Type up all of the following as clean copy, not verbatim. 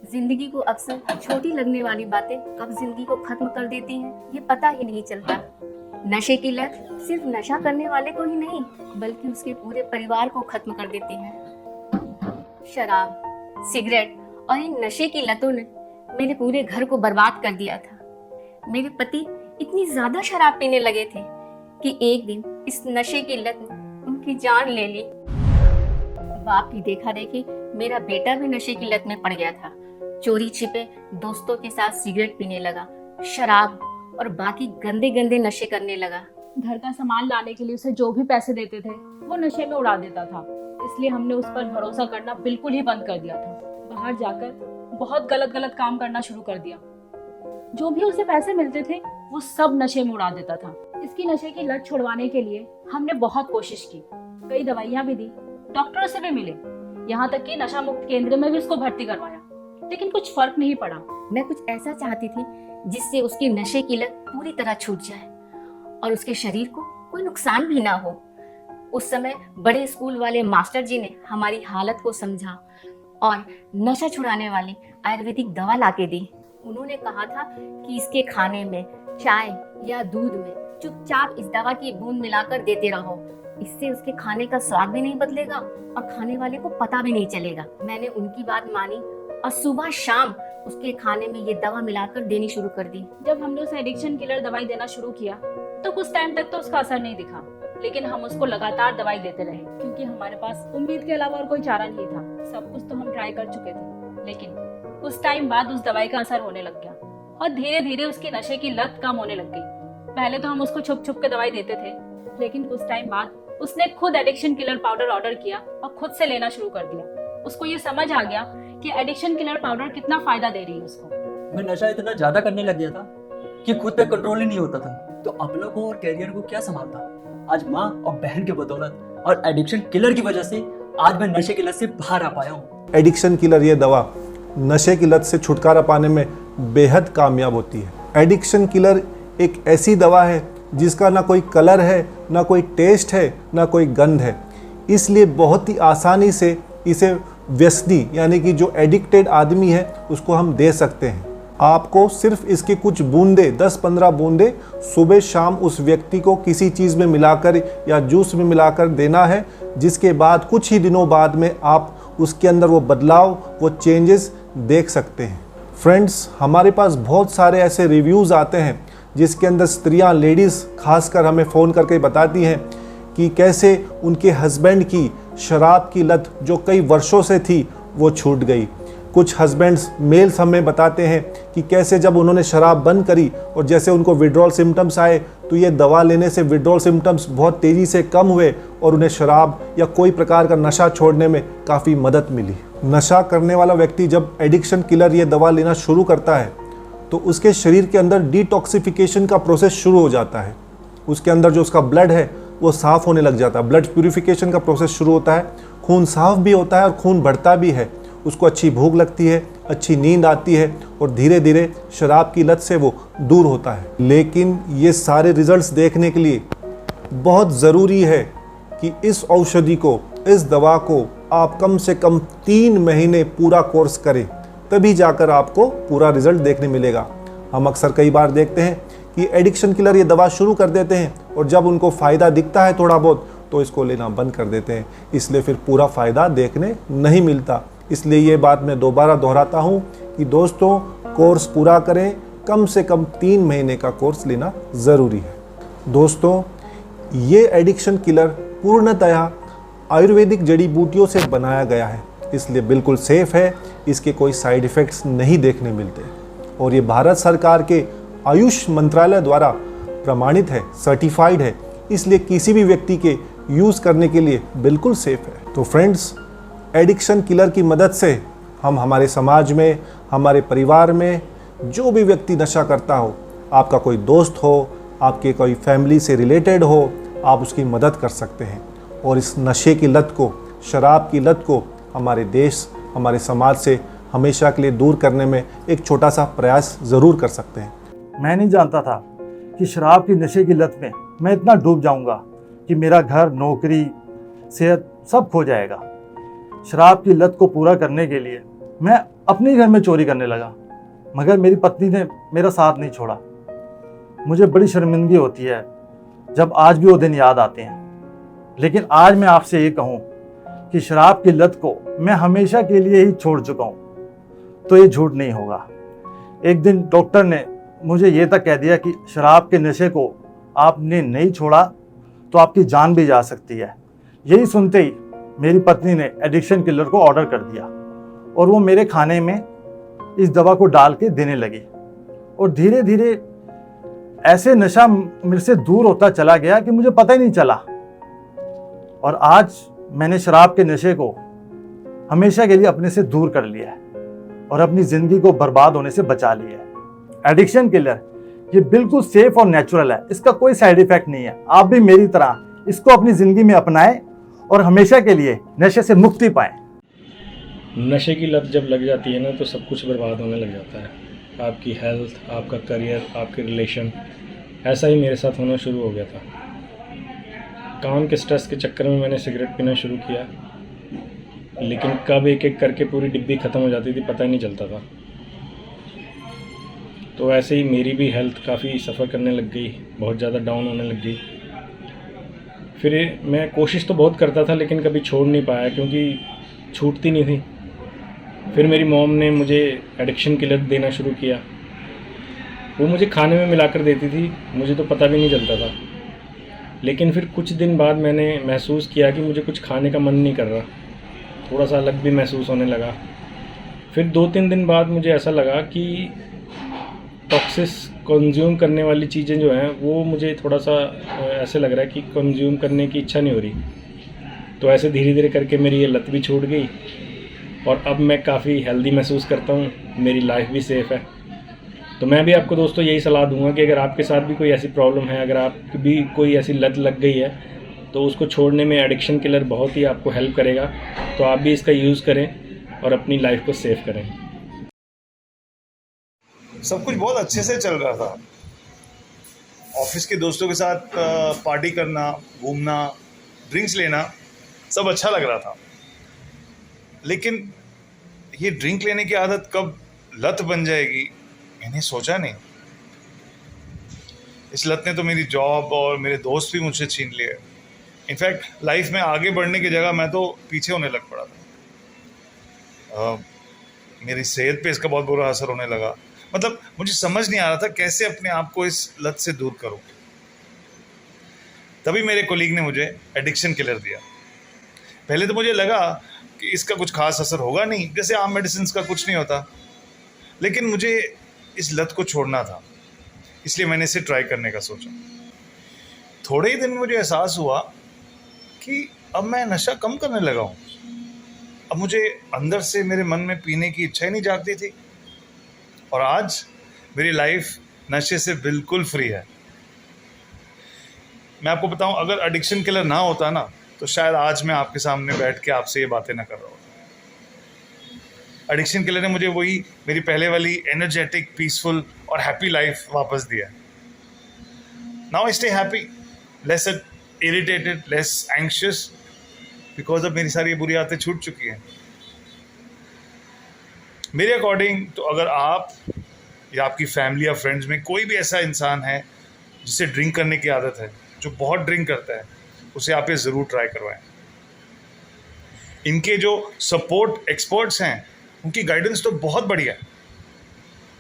जिंदगी को अक्सर छोटी लगने वाली बातें कब जिंदगी को खत्म कर देती हैं, ये पता ही नहीं चलता। नशे की लत सिर्फ नशा करने वाले को ही नहीं, बल्कि उसके पूरे परिवार को खत्म कर देती है। शराब, सिगरेट और इन नशे की लतों ने मेरे पूरे घर को बर्बाद कर दिया था। मेरे पति इतनी ज्यादा शराब पीने लगे थे कि एक दिन इस नशे की लत ने उनकी जान ले ली। बाप की देखा देखी मेरा बेटा भी नशे की लत में पड़ गया था। चोरी छिपे दोस्तों के साथ सिगरेट पीने लगा, शराब और बाकी गंदे गंदे नशे करने लगा। घर का सामान लाने के लिए उसे जो भी पैसे देते थे वो नशे में उड़ा देता था। इसलिए हमने उस पर भरोसा करना बिल्कुल ही बंद कर दिया था। बाहर जाकर बहुत गलत गलत काम करना शुरू कर दिया। जो भी उसे पैसे मिलते थे वो सब नशे में उड़ा देता था। इसकी नशे की लत छुड़वाने के लिए हमने बहुत कोशिश की, कई दवाइयां भी दी, डॉक्टरों से भी मिले, यहाँ तक कि नशा मुक्त केंद्र में भी उसको भर्ती करवाया, लेकिन कुछ फर्क नहीं पड़ा। मैं कुछ ऐसा चाहती थी जिससे उसकी नशे की लत पूरी तरह छूट जाए और उसके शरीर को कोई नुकसान भी ना हो। उस समय बड़े स्कूल वाले मास्टर जी ने हमारी हालत को समझा और नशा छुड़ाने वाली आयुर्वेदिक दवा लाके दी। उन्होंने कहा था कि इसके खाने में, चाय या दूध में चुपचाप इस दवा की बूंद मिलाकर देते रहो। इससे उसके खाने का स्वाद भी नहीं बदलेगा और खाने वाले को पता भी नहीं चलेगा। मैंने उनकी बात मानी और सुबह शाम उसके खाने में ये दवा मिलाकर देनी शुरू कर दी। जब हमने उसे एडिक्शन किलर दवाई देना शुरू किया तो कुछ टाइम तक तो उसका असर नहीं दिखा, लेकिन हम उसको लगातार दवाई देते रहे क्योंकि हमारे पास उम्मीद के अलावा और कोई चारा नहीं था। सब कुछ तो हम ट्राई कर चुके थे, लेकिन कुछ टाइम बाद उस दवाई का असर होने लग गया और धीरे धीरे उसकी नशे की लत कम होने लग गई। पहले तो हम उसको छुप छुप के दवाई देते थे, लेकिन कुछ टाइम बाद उसने खुद एडिक्शन किलर पाउडर ऑर्डर किया और खुद से लेना शुरू कर दिया। उसको ये समझ आ गया कि एडिक्शन किलर पाउडर कितना फायदा दे रही है उसको। मैं नशा इतना ज्यादा करने लग गया था कि खुद पे कंट्रोल ही नहीं होता था, तो अपनों को और कैरियर को क्या संभालता। आज माँ और बहन के बदौलत और एडिक्शन किलर की वजह से आज मैं नशे की लत से बाहर आ पाया हूँ। एडिक्शन किलर ये दवा नशे की लत से छुटकारा पाने में बेहद कामयाब होती है। एडिक्शन किलर एक ऐसी दवा है जिसका ना कोई कलर है, ना कोई टेस्ट है, ना कोई गंध है। इसलिए बहुत ही आसानी से इसे व्यसनी यानी कि जो एडिक्टेड आदमी है उसको हम दे सकते हैं। आपको सिर्फ इसके कुछ बूंदे 10-15 बूंदे सुबह शाम उस व्यक्ति को किसी चीज़ में मिलाकर या जूस में मिलाकर देना है, जिसके बाद कुछ ही दिनों बाद में आप उसके अंदर वो बदलाव, वो चेंजेस देख सकते हैं। फ्रेंड्स, हमारे पास बहुत सारे ऐसे रिव्यूज़ आते हैं जिसके अंदर स्त्रियां, लेडीज़ खासकर हमें फ़ोन करके बताती हैं कि कैसे उनके हस्बैंड की शराब की लत जो कई वर्षों से थी वो छूट गई। कुछ हस्बैंड्स मेल्स हमें बताते हैं कि कैसे जब उन्होंने शराब बंद करी और जैसे उनको विड्रॉल सिम्टम्स आए तो ये दवा लेने से विड्रॉल सिम्टम्स बहुत तेज़ी से कम हुए और उन्हें शराब या कोई प्रकार का नशा छोड़ने में काफ़ी मदद मिली। नशा करने वाला व्यक्ति जब एडिक्शन किलर ये दवा लेना शुरू करता है तो उसके शरीर के अंदर डिटॉक्सिफिकेशन का प्रोसेस शुरू हो जाता है। उसके अंदर जो उसका ब्लड है वो साफ़ होने लग जाता है, ब्लड प्यूरिफिकेशन का प्रोसेस शुरू होता है, खून साफ़ भी होता है और खून बढ़ता भी है। उसको अच्छी भूख लगती है, अच्छी नींद आती है और धीरे धीरे शराब की लत से वो दूर होता है। लेकिन ये सारे रिजल्ट्स देखने के लिए बहुत ज़रूरी है कि इस औषधि को, इस दवा को आप कम से कम 3 महीने पूरा कोर्स करें, तभी जाकर आपको पूरा रिजल्ट देखने मिलेगा। हम अक्सर कई बार देखते हैं कि एडिक्शन किलर ये दवा शुरू कर देते हैं और जब उनको फ़ायदा दिखता है थोड़ा बहुत तो इसको लेना बंद कर देते हैं, इसलिए फिर पूरा फ़ायदा देखने नहीं मिलता। इसलिए ये बात मैं दोबारा दोहराता हूँ कि दोस्तों, कोर्स पूरा करें, कम से कम 3 महीने का कोर्स लेना ज़रूरी है। दोस्तों, ये एडिक्शन किलर पूर्णतया आयुर्वेदिक जड़ी बूटियों से बनाया गया है, इसलिए बिल्कुल सेफ़ है, इसके कोई साइड इफ़ेक्ट्स नहीं देखने मिलते और ये भारत सरकार के आयुष मंत्रालय द्वारा प्रमाणित है, सर्टिफाइड है, इसलिए किसी भी व्यक्ति के यूज़ करने के लिए बिल्कुल सेफ़ है। तो फ्रेंड्स, एडिक्शन किलर की मदद से हम हमारे समाज में, हमारे परिवार में जो भी व्यक्ति नशा करता हो, आपका कोई दोस्त हो, आपके कोई फैमिली से रिलेटेड हो, आप उसकी मदद कर सकते हैं और इस नशे की लत को, शराब की लत को हमारे देश, हमारे समाज से हमेशा के लिए दूर करने में एक छोटा सा प्रयास ज़रूर कर सकते हैं। मैं नहीं जानता था कि शराब की नशे की लत में मैं इतना डूब जाऊंगा कि मेरा घर, नौकरी, सेहत सब खो जाएगा। शराब की लत को पूरा करने के लिए मैं अपने ही घर में चोरी करने लगा, मगर मेरी पत्नी ने मेरा साथ नहीं छोड़ा। मुझे बड़ी शर्मिंदगी होती है जब आज भी वो दिन याद आते हैं। लेकिन आज मैं आपसे ये कहूँ कि शराब की लत को मैं हमेशा के लिए ही छोड़ चुका हूँ, तो ये झूठ नहीं होगा। एक दिन डॉक्टर ने मुझे ये तक कह दिया कि शराब के नशे को आपने नहीं छोड़ा तो आपकी जान भी जा सकती है। यही सुनते ही मेरी पत्नी ने एडिक्शन किलर को ऑर्डर कर दिया और वो मेरे खाने में इस दवा को डाल के देने लगी। और धीरे धीरे ऐसे नशा मेरे से दूर होता चला गया कि मुझे पता ही नहीं चला। और आज मैंने शराब के नशे को हमेशा के लिए अपने से दूर कर लिया है और अपनी जिंदगी को बर्बाद होने से बचा लिया है। एडिक्शन किलर ये बिल्कुल सेफ और नेचुरल है, इसका कोई साइड इफेक्ट नहीं है। आप भी मेरी तरह इसको अपनी जिंदगी में अपनाएं और हमेशा के लिए नशे से मुक्ति पाएं। नशे की लत जब लग जाती है ना तो सब कुछ बर्बाद होने लग जाता है। आपकी हेल्थ, आपका करियर, आपके रिलेशन। ऐसा ही मेरे साथ होना शुरू हो गया था। काम के स्ट्रेस के चक्कर में मैंने सिगरेट पीना शुरू किया, लेकिन कब एक एक करके पूरी डिब्बी ख़त्म हो जाती थी पता ही नहीं चलता था। तो ऐसे ही मेरी भी हेल्थ काफ़ी सफ़र करने लग गई, बहुत ज़्यादा डाउन होने लग गई। फिर मैं कोशिश तो बहुत करता था लेकिन कभी छोड़ नहीं पाया क्योंकि छूटती नहीं थी। फिर मेरी मॉम ने मुझे एडिक्शन किलर देना शुरू किया। वो मुझे खाने में मिलाकर देती थी, मुझे तो पता भी नहीं चलता था। लेकिन फिर कुछ दिन बाद मैंने महसूस किया कि मुझे कुछ खाने का मन नहीं कर रहा, थोड़ा सा अलग भी महसूस होने लगा। फिर 2-3 दिन बाद मुझे ऐसा लगा कि टॉक्सिस कंज्यूम करने वाली चीज़ें जो हैं वो मुझे थोड़ा सा ऐसे लग रहा है कि कंज्यूम करने की इच्छा नहीं हो रही। तो ऐसे धीरे धीरे करके मेरी ये लत भी छूट गई और अब मैं काफ़ी हेल्दी महसूस करता हूँ, मेरी लाइफ भी सेफ़ है। तो मैं भी आपको दोस्तों यही सलाह दूंगा कि अगर आपके साथ भी कोई ऐसी प्रॉब्लम है, अगर आप भी कोई ऐसी लत लग गई है तो उसको छोड़ने में एडिक्शन किलर बहुत ही आपको हेल्प करेगा। तो आप भी इसका यूज़ करें और अपनी लाइफ को सेव करें। सब कुछ बहुत अच्छे से चल रहा था। ऑफिस के दोस्तों के साथ पार्टी करना, घूमना, ड्रिंक्स लेना, सब अच्छा लग रहा था। लेकिन ये ड्रिंक लेने की आदत कब लत बन जाएगी मैंने सोचा नहीं। इस लत ने तो मेरी जॉब और मेरे दोस्त भी मुझसे छीन लिए। इनफैक्ट लाइफ में आगे बढ़ने की जगह मैं तो पीछे होने लग पड़ा था। मेरी सेहत पे इसका बहुत बुरा असर होने लगा। मतलब मुझे समझ नहीं आ रहा था कैसे अपने आप को इस लत से दूर करूं। तभी मेरे कोलीग ने मुझे एडिक्शन किलर दिया। पहले तो मुझे लगा कि इसका कुछ खास असर होगा नहीं, जैसे आम मेडिसिन का कुछ नहीं होता। लेकिन मुझे इस लत को छोड़ना था, इसलिए मैंने इसे ट्राई करने का सोचा। थोड़े ही दिन में मुझे एहसास हुआ कि अब मैं नशा कम करने लगा हूँ। अब मुझे अंदर से मेरे मन में पीने की इच्छा ही नहीं जागती थी। और आज मेरी लाइफ नशे से बिल्कुल फ्री है। मैं आपको बताऊं, अगर एडिक्शन किलर ना होता ना तो शायद आज मैं आपके सामने बैठ के आपसे ये बातें ना कर रहा होता। एडिक्शन किलर ने मुझे वही मेरी पहले वाली एनर्जेटिक, पीसफुल और हैप्पी लाइफ वापस दिया। Now I stay happy, less irritated, less anxious, because अब मेरी सारी बुरी आदतें छूट चुकी हैं। मेरे अकॉर्डिंग तो अगर आप या आपकी फैमिली या फ्रेंड्स में कोई भी ऐसा इंसान है जिसे ड्रिंक करने की आदत है, जो बहुत ड्रिंक करता है, उसे आप ये ज़रूर ट्राई करवाएं। इनके जो सपोर्ट एक्सपर्ट्स हैं उनकी गाइडेंस तो बहुत बढ़िया है।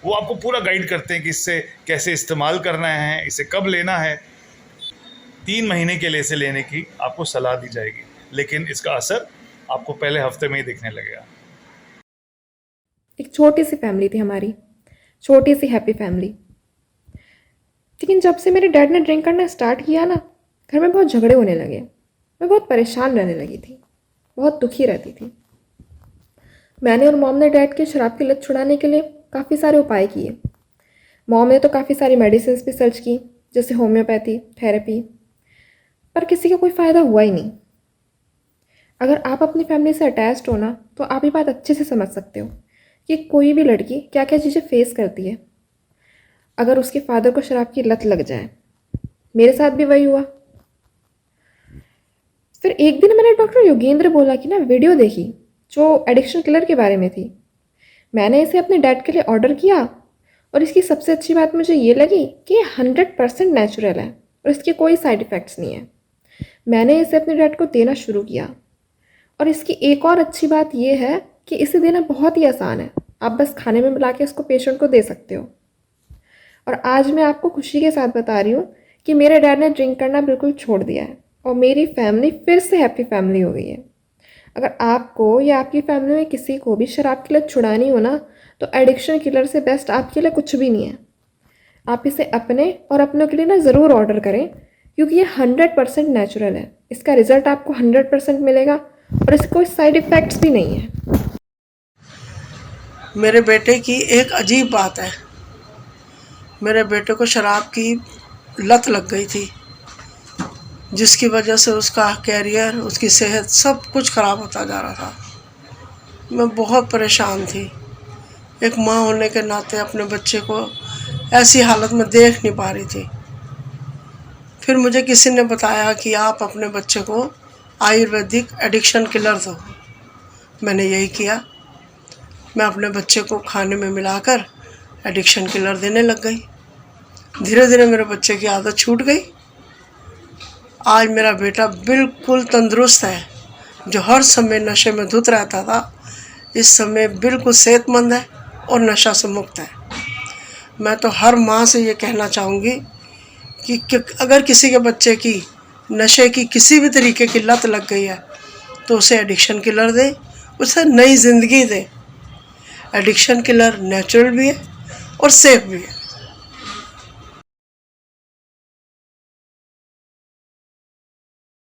वो आपको पूरा गाइड करते हैं कि इससे कैसे इस्तेमाल करना है, इसे कब लेना है। 3 महीने के लिए इसे लेने की आपको सलाह दी जाएगी, लेकिन इसका असर आपको पहले हफ्ते में ही दिखने लगेगा। एक छोटी सी फैमिली थी हमारी, छोटी सी हैप्पी फैमिली। लेकिन जब से मेरे डैड ने ड्रिंक करना स्टार्ट किया ना, घर में बहुत झगड़े होने लगे। मैं बहुत परेशान रहने लगी थी, बहुत दुखी रहती थी। मैंने और मॉम ने डैड के शराब की लत छुड़ाने के लिए काफ़ी सारे उपाय किए। मॉम ने तो काफ़ी सारी मेडिसिन भी सर्च की, जैसे होम्योपैथी, थेरेपी, पर किसी का कोई फ़ायदा हुआ ही नहीं। अगर आप अपनी फैमिली से अटैच्ड हो ना, तो आप ये बात अच्छे से समझ सकते हो कि कोई भी लड़की क्या क्या चीज़ें फेस करती है अगर उसके फादर को शराब की लत लग जाए। मेरे साथ भी वही हुआ। फिर एक दिन मैंने डॉक्टर योगेंद्र बोला कि ना वीडियो देखी जो एडिक्शन किलर के बारे में थी। मैंने इसे अपने डैड के लिए ऑर्डर किया और इसकी सबसे अच्छी बात मुझे ये लगी कि ये 100% नेचुरल है और इसके कोई साइड इफ़ेक्ट्स नहीं है। मैंने इसे अपने डैड को देना शुरू किया और इसकी एक और अच्छी बात ये है कि इसे देना बहुत ही आसान है। आप बस खाने में मिला के इसको पेशेंट को दे सकते हो। और आज मैं आपको खुशी के साथ बता रही हूँ कि मेरे डैड ने ड्रिंक करना बिल्कुल छोड़ दिया है और मेरी फैमिली फिर से हैप्पी फैमिली हो गई है। अगर आपको या आपकी फैमिली में किसी को भी शराब की लत छुड़ानी हो ना, तो एडिक्शन किलर से बेस्ट आपके लिए कुछ भी नहीं है। आप इसे अपने और अपनों के लिए ना ज़रूर ऑर्डर करें, क्योंकि ये 100% नेचुरल है। इसका रिज़ल्ट आपको 100% मिलेगा और इसके कोई साइड इफ़ेक्ट्स भी नहीं है। मेरे बेटे की एक अजीब बात है। मेरे बेटे को शराब की लत लग गई थी, जिसकी वजह से उसका कैरियर, उसकी सेहत सब कुछ ख़राब होता जा रहा था। मैं बहुत परेशान थी। एक माँ होने के नाते अपने बच्चे को ऐसी हालत में देख नहीं पा रही थी। फिर मुझे किसी ने बताया कि आप अपने बच्चे को आयुर्वेदिक एडिक्शन किलर दो। मैंने यही किया। मैं अपने बच्चे को खाने में मिलाकर एडिक्शन किलर देने लग गई। धीरे धीरे मेरे बच्चे की आदत छूट गई। आज मेरा बेटा बिल्कुल तंदुरुस्त है। जो हर समय नशे में धुत रहता था, इस समय बिल्कुल सेहतमंद है और नशा से मुक्त है। मैं तो हर माँ से ये कहना चाहूँगी कि अगर किसी के बच्चे की नशे की किसी भी तरीके की लत लग गई है, तो उसे एडिक्शन किलर दे, उसे नई ज़िंदगी दे। एडिक्शन किलर नेचुरल भी है और सेफ भी है।